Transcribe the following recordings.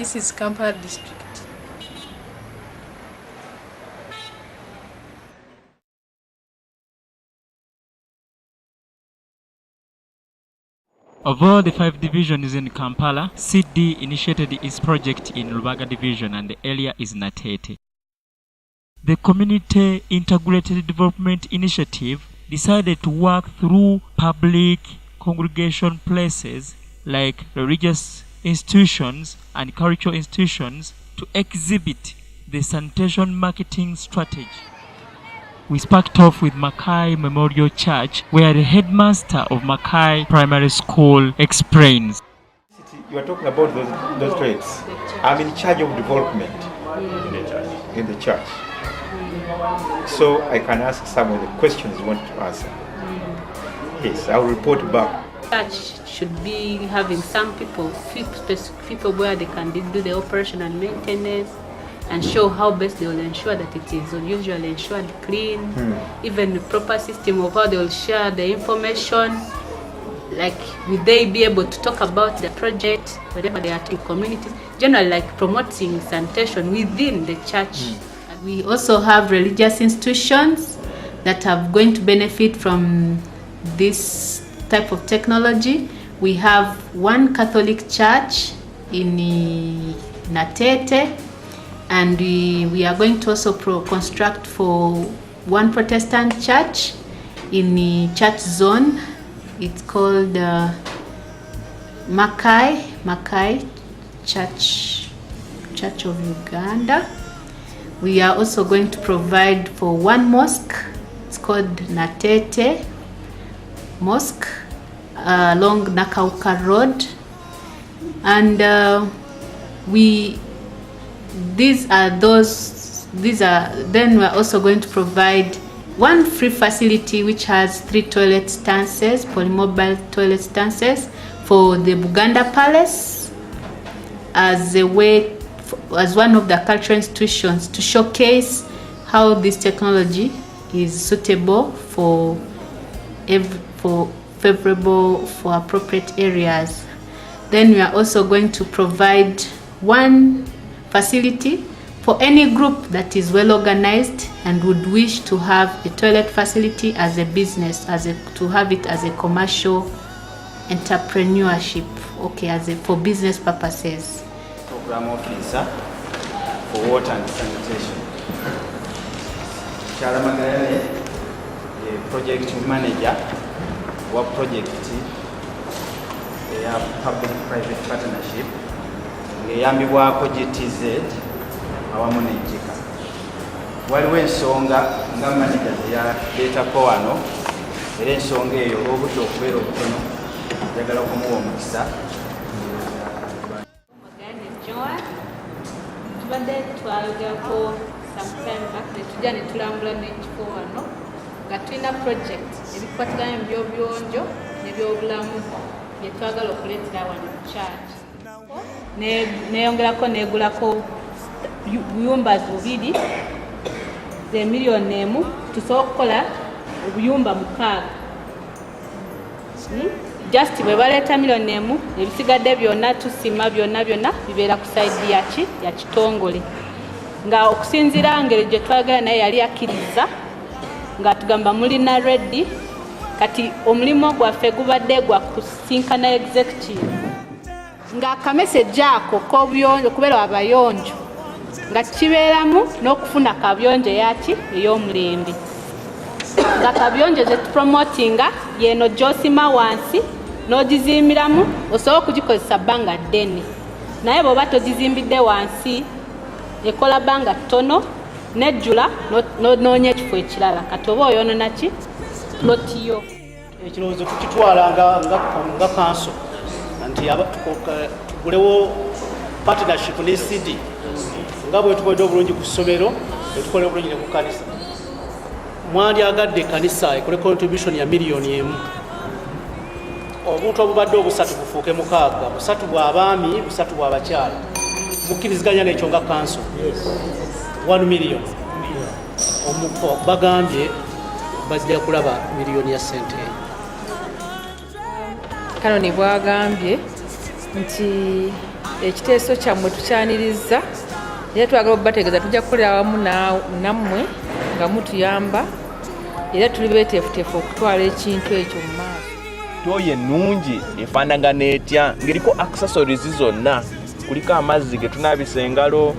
This is Kampala district. Of all the 5 divisions in Kampala, CIDI initiated its project in Lubaga division and the area is Nateete. The Community Integrated Development Initiative decided to work through public congregation places like religious institutions and cultural institutions to exhibit the sanitation marketing strategy. We sparked off with Mackay Memorial Church, where the headmaster of Mackay Primary School explains. You are talking about those traits. I'm in charge of development in the church. So I can ask some of the questions you want to answer. Yes, I'll report back. Church should be having some people, specific people where they can do the operation and maintenance, and show how best they will ensure that it is usually ensured clean, even the proper system of how they will share the information. Like, will they be able to talk about the project whenever they are in communities? Generally, like promoting sanitation within the church. And we also have religious institutions that are going to benefit from this type of technology. We have one Catholic church in Nateete, and we are going to also construct for one Protestant church in the church zone. It's called Mackay Church of Uganda. We are also going to provide for one mosque. It's called Nateete Mosque along Nakauka Road, and then we're also going to provide one free facility which has 3 toilet stances, polymobile toilet stances for the Buganda Palace, as a way, as one of the cultural institutions, to showcase how this technology is suitable for favorable for appropriate areas. Then we are also going to provide one facility for any group that is well organized and would wish to have a toilet facility as a business, to have it as a commercial entrepreneurship, for business purposes. Program officer for water and sanitation. Charamagayane, the project manager wa project ya public-private partnership ngeyambibwako GTZ awamu n'enjika. Waliwo ensonga nga managers yaleetako wano, era ensonga eyo obudde okubeera obutono njagala okumuwa omukisa. Tubadde twayogerako sometime back netujja ne tulambula n'ekifo wano nga tulina project ebikwataganya mu by'obuyonjo n'ebyobulamu bye twagala okuleetera wano mu church. Neyongerako negulako buyumba 2 ze miliyoni 1 tusobola okukola obuyumba 6. Just bwe baleeta miliyoni 1, ebisigadde byonna tusima byonna bibeera ku side ya kitongole. Nga okusinziira ngeri gye twagala naye yali akkiriza nga tugamba mulina ready, kati omulimu gwaffe gubadde gwa kusinkana executive. Nga akamesejje ako k'obuyonjo kubeera abayonjo nga kibeeramu n'okufuna kabyonjo ey'omulembe. Nga kabyonjo ze tupromotinga yeno gy'osima wansi n'ogizimbiramu, osobola okugikozesa bbanga ddene. Naye bw'oba togizimbidde wansi ekola bbanga ttono nejjula n'onoonya ekifo ekirala. Kati oba oyonoona ki lotiyo. Ekirowoozo tukitwala nga kanso nti tugulewo partnership ne CIDI nga bwe tukoledde obulungi ku ssomero, etukolera obulungi ne ku kanisa. Mwali agadde kanisa ekole contribution ya miliyoni 1. Obuntu obubadde 3 bufuuke 6, 3 bw'abaami, 3 bw'abakyala. Mukkiriziganya n'ekyo nga kanso. 1 million. Omuko bagambye bazija kulaba miliyoni ya sente. Kano ne bwagambye nti ekiteeso kyammwe tukyaniriza era twagala okubategeeza tujja kukolera awamu nammwe nga mutuyamba era tuli beeteefuteefu okutwala ekintu ekyo mu maaso. Toyo ennungi efaanagana etya ng'eriko accessories zonna, kuliko amazzi ge tunaabisa engalo,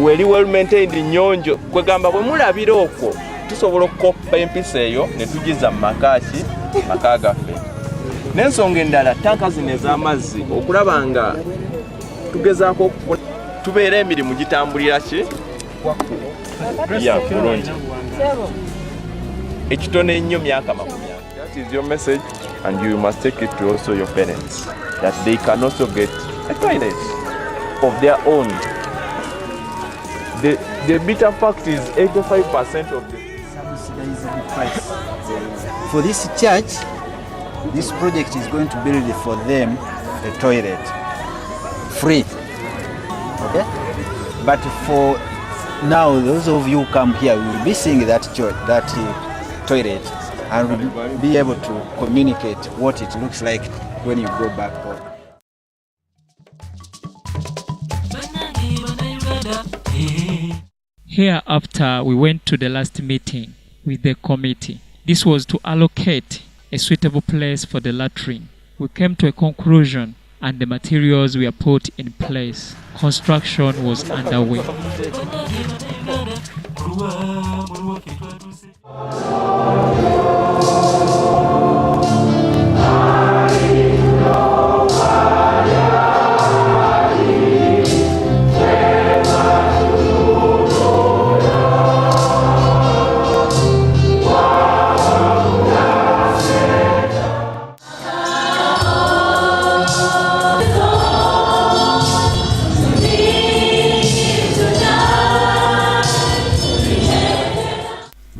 weri well maintained nnyonjo, kwegamba bwe mulabira okwo tusobola okukoppa empisa eyo ne tugiza mu maka gaffe. N'ensonga endala tanka zino ez'amazzi okulaba nga tugezaako tubeera emirimu gitambulira ki bulungi ekitono ennyo myaka 50. That is your message, and you must take it to also your parents, that they can also get a toilet of their own. The bitter fact is 85% of the subsidized the price. For this church, this project is going to build for them a toilet free. Okay? But for now, those of you who come here will be seeing that toilet and will be able to communicate what it looks like when you go back home. Hereafter, we went to the last meeting with the committee. This was to allocate a suitable place for the latrine. We came to a conclusion and the materials were put in place. Construction was underway.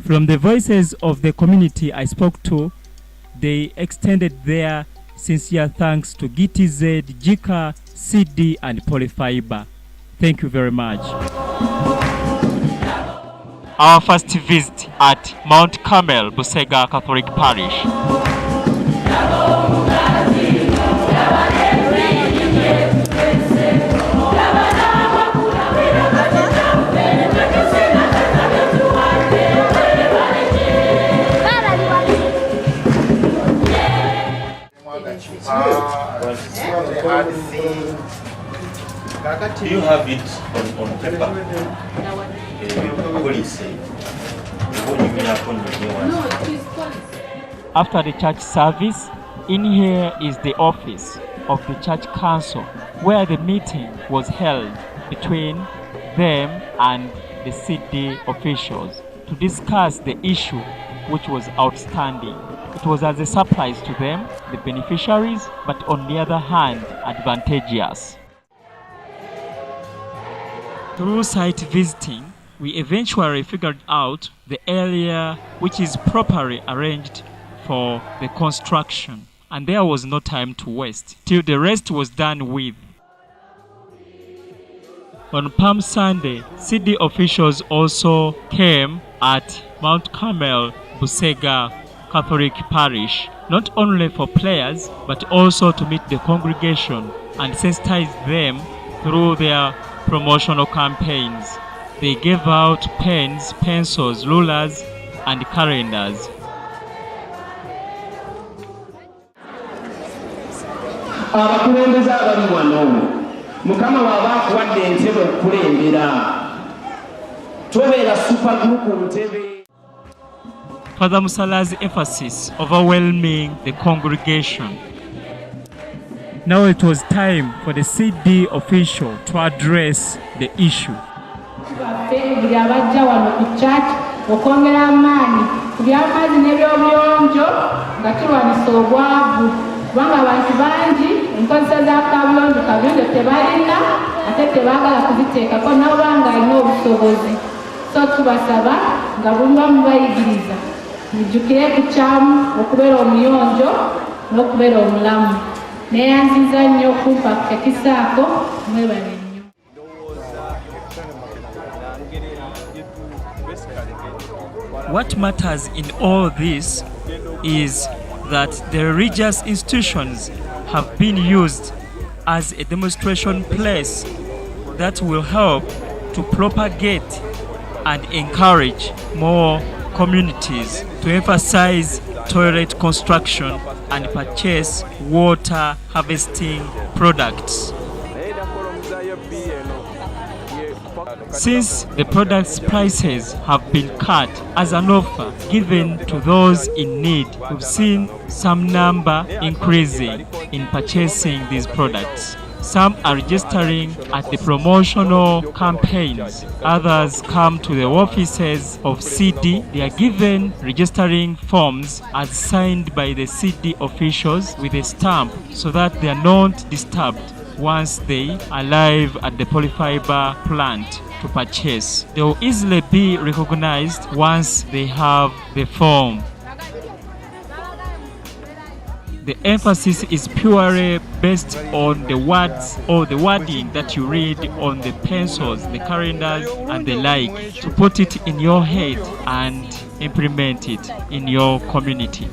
From the voices of the community I spoke to, they extended their sincere thanks to GTZ, JICA, CIDI and Polyfiber. Thank you very much. Our first visit at Mount Carmel, Busega Catholic Parish. Do you have it on paper? After the church service, in here is the office of the church council where the meeting was held between them and the city officials to discuss the issue which was outstanding. It was as a surprise to them, the beneficiaries, but on the other hand, advantageous. Through site visiting, we eventually figured out the area which is properly arranged for the construction, and there was no time to waste till the rest was done with. On Palm Sunday, city officials also came at Mount Carmel, Busega Catholic Parish, not only for prayers, but also to meet the congregation and sensitize them through their promotional campaigns. They gave out pens, pencils, rulers, and calendars. Abakulembeze abali wano Mukama waba akuwadde entebe okukulembera tobeera supergroup ntebe. Father Musala's emphasis overwhelming the congregation. Now it was time for the CD official to address the issue. Buli abajja wano ku church okwongera amaanyi ku by'amazzi n'ebyobuyonjo nga tulwanisa obwavu kubanga abantu bangi enkozesa za kabuyonjo tebalina ate tebaagala kuziteekako nabo banga alina obusobozi. So tubasaba nga buli wamu bayigiriza mujjukire ku kyamu okubeera omuyonjo n'okubeera omulamu. Neeyanziza nnyo okumpa ekisaako mwebale nnyo. What matters in all this is that the religious institutions have been used as a demonstration place that will help to propagate and encourage more communities to emphasize toilet construction and purchase water harvesting products. Since the products' prices have been cut as an offer given to those in need, we've seen some number increasing in purchasing these products. Some are registering at the promotional campaigns. Others come to the offices of CIDI. They are given registering forms as signed by the CIDI officials with a stamp so that they are not disturbed once they arrive at the polyfiber plant to purchase. They will easily be recognized once they have the form. The emphasis is purely based on the words or the wording that you read on the pencils, the calendars and the like, to put it in your head and implement it in your community.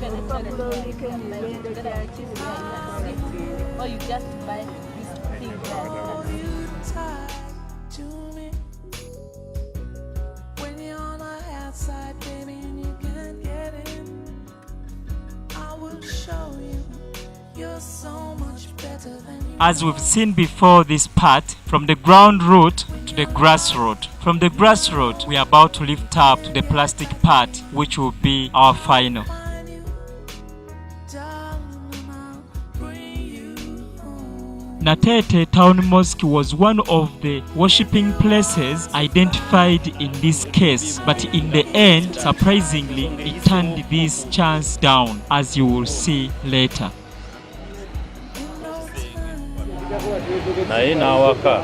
As we've seen before this part, from the ground root to the grass root. From the grass root, we are about to lift up to the plastic part, which will be our final. Nateete Town Mosque was one of the worshipping places identified in this case, but in the end, surprisingly, it turned this chance down, as you will see later. Naye n'awaka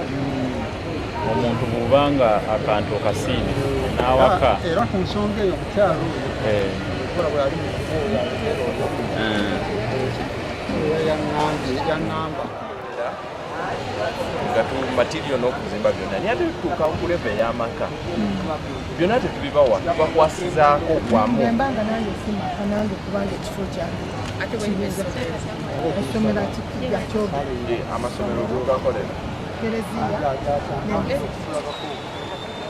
omuntu bw'obanga akantu okasiime n'awaka era ku nsonga eyo mukyalo yaŋŋamba nga tumatirio n'okuzimba byonna naye ate tutuuka ku leve ey'amaka byonna tetubibawa tubakwasizaako kwamu embanga nange simaka nange kubanga ekifo kyange essomero atikijja kyobe amasomero gogakolera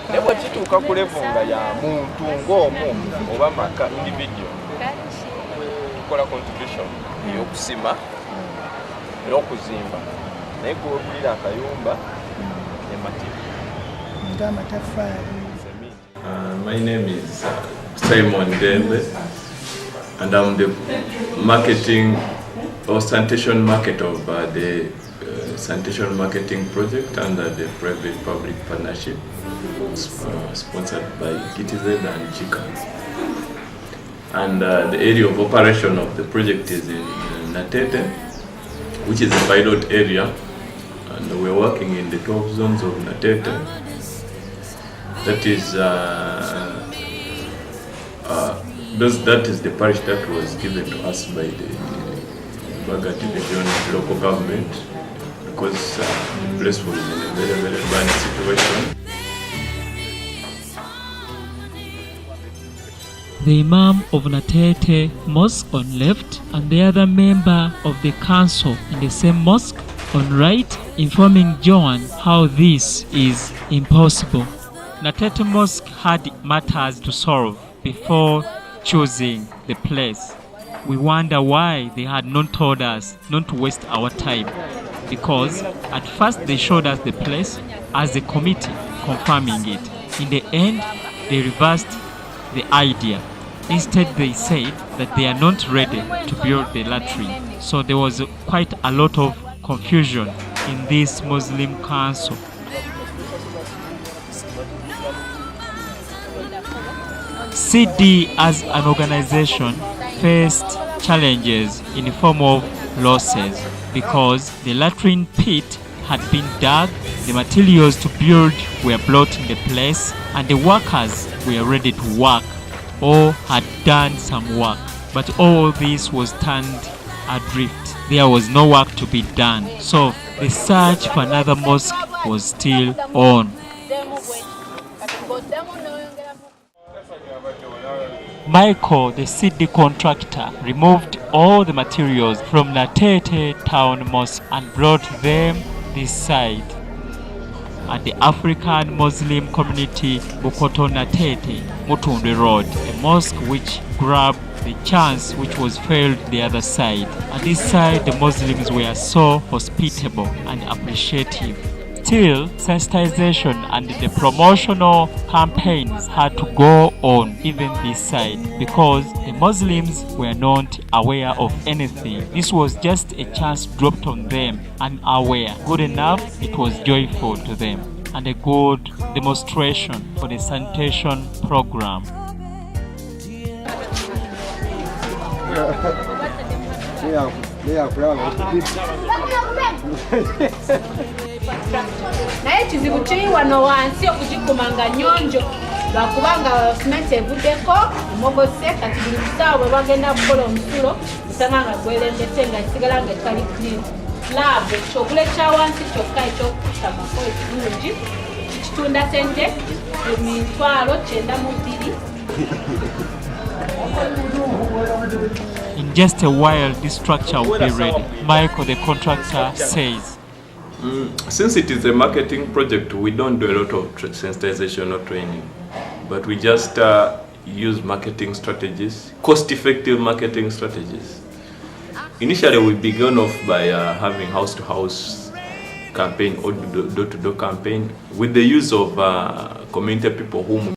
naye bwe kituuka ku levo nga ya muntu ng'omu oba maka individual tukola contribution ey'okusima n'okuzimba naye kuwegulira akayumba nematiri ng'amataffaali. My name is Simon Dembe, and I'm the marketing or sanitation market of the sanitation marketing project under the private-public partnership sponsored by KTZ and Chika. And the area of operation of the project is in Nateete, which is a pilot area, and we're working in the 12 zones of Nateete. That is that is the parish that was given to us by the Baga Division local government, because the place was in a very, very bad situation. The Imam of Nateete Mosque on left and the other member of the council in the same mosque on right, informing John how this is impossible. Nateete Mosque had matters to solve before choosing the place. We wonder why they had not told us not to waste our time, because at first they showed us the place as a committee confirming it. In the end, they reversed the idea. Instead, they said that they are not ready to build the latrine. So there was quite a lot of confusion in this Muslim council. CIDI as an organization faced challenges in the form of losses because the latrine pit had been dug, the materials to build were brought in the place, and the workers were ready to work or had done some work. But all this was turned adrift. There was no work to be done. So the search for another mosque was still on. Michael, the CIDI contractor, removed all the materials from Nateete town mosque and brought them this side. At the African Muslim community Bukoto Nateete, Mutundwe Road, a mosque which grabbed the chance which was failed the other side. At this side, the Muslims were so hospitable and appreciative. Still, sensitization and the promotional campaigns had to go on even this side because the Muslims were not aware of anything. This was just a chance dropped on them, unaware. Good enough, it was joyful to them and a good demonstration for the sanitation program. naye ekizibu kiri wano wansi okugikumanga nnyonjo lwakubanga simenti evuddeko omogose kati buli kisaawa bwe bagenda kukola omusulo osanga nga gwerembese nga kisigala nga kitali clean. Slab ekyogula ekya wansi kyokka ekyokutamako ekirungi kikitunda sente emitwalo 92. In just a while, this structure will be ready. Michael, the contractor, says. Since it is a marketing project, we don't do a lot of sensitization or training, but we just use marketing strategies, cost-effective marketing strategies. Initially, we began off by having house-to-house campaign or door-to-door campaign with the use of community people whom